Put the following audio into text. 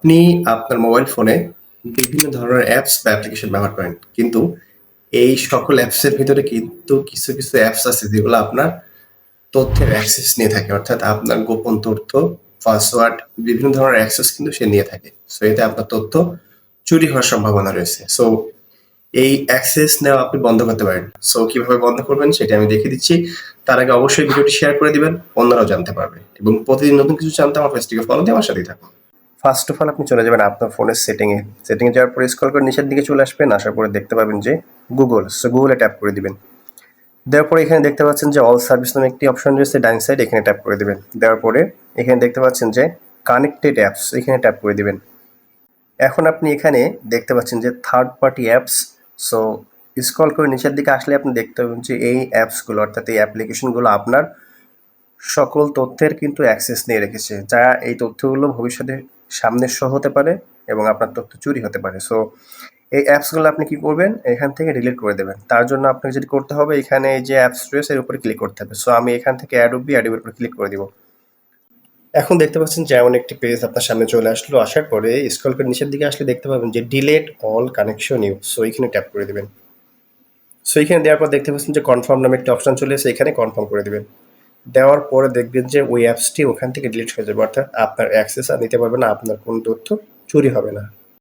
আপনি আপনার মোবাইল ফোনে বিভিন্ন ধরনের অ্যাপস বা অ্যাপ্লিকেশন ব্যবহার করেন। কিন্তু এই সকল অ্যাপসের ভিতরে কিন্তু কিছু অ্যাপস আছে যেগুলো আপনার তথ্যের অ্যাক্সেস নিয়ে থাকে। অর্থাৎ আপনার গোপন তথ্য, পাসওয়ার্ড বিভিন্ন ধরনের অ্যাক্সেস কিন্তু সে নিয়ে থাকে। সো এতে আপনার তথ্য চুরি হওয়ার সম্ভাবনা রয়েছে। সো এই অ্যাক্সেস নেওয়া আপনি বন্ধ করতে পারেন। সো কিভাবে বন্ধ করবেন সেটা আমি দেখিয়ে দিচ্ছি। তার আগে অবশ্যই ভিডিওটি শেয়ার করে দিবেন, অন্যরাও জানতে পারবে। এবং প্রতিদিন নতুন কিছু জানতে আমার পেজটিকে ফলো দিয়ে আমার সাথেই থাকুন। ফার্স্ট অফ অল আপনি চলে যাবেন আপনার ফোনের সেটিংয়ে। সেটিংয়ে যাওয়ার পরে স্ক্রল করে নিচের দিকে চলে আসবেন। আসার পরে দেখতে পাবেন যে গুগল। সো গুগলে ট্যাপ করে দিবেন। দেওয়ার পরে এখানে দেখতে পাচ্ছেন যে অল সার্ভিস নামে একটি অপশন রয়েছে ডাইন সাইড, এখানে ট্যাপ করে দিবেন। দেওয়ার পরে এখানে দেখতে পাচ্ছেন যে কানেক্টেড অ্যাপস, এখানে ট্যাপ করে দিবেন। এখন আপনি এখানে দেখতে পাচ্ছেন যে third party apps. So scroll করে নিচের দিকে আসলে আপনি দেখতে পাবেন যে এই অ্যাপসগুলো অর্থাৎ এই অ্যাপ্লিকেশনগুলো আপনার সকল তথ্যের কিন্তু অ্যাক্সেস নিয়ে রেখেছে, যা এই তথ্যগুলো ভবিষ্যতে সামনের শো হতে পারে এবং আপনার তথ্য চুরি হতে পারে। সো এই অ্যাপসগুলো আপনি কি করবেন, এখান থেকে ডিলিট করে দেবেন। তার জন্য আপনাকে যেটি করতে হবে, এখানে এই যে অ্যাপস রয়েছে এর উপরে ক্লিক করতে হবে। সো আমি এখান থেকে অ্যাডোবির উপর ক্লিক করে দিব। এখন দেখতে পাচ্ছেন যে এমন একটি পেজ আপনার সামনে চলে আসলো। আসার পরে স্ক্রল করে নিচের দিকে আসলে দেখতে পাবেন যে delete all connection you. So এখানে ট্যাপ করে দিবেন। সো এখানে দেওয়ার পর দেখতে পাচ্ছেন যে কনফার্ম নামে একটি অপশন চলে এসে, এখানে কনফার্ম করে দিবেন। দেওয়ার পরে দেখবেন যে ওই অ্যাপসটি ওখান থেকে ডিলিট হয়ে যাবে, অর্থাৎ আপনার অ্যাক্সেস আর নিতে পারবে না, আপনার কোনো তথ্য চুরি হবে না।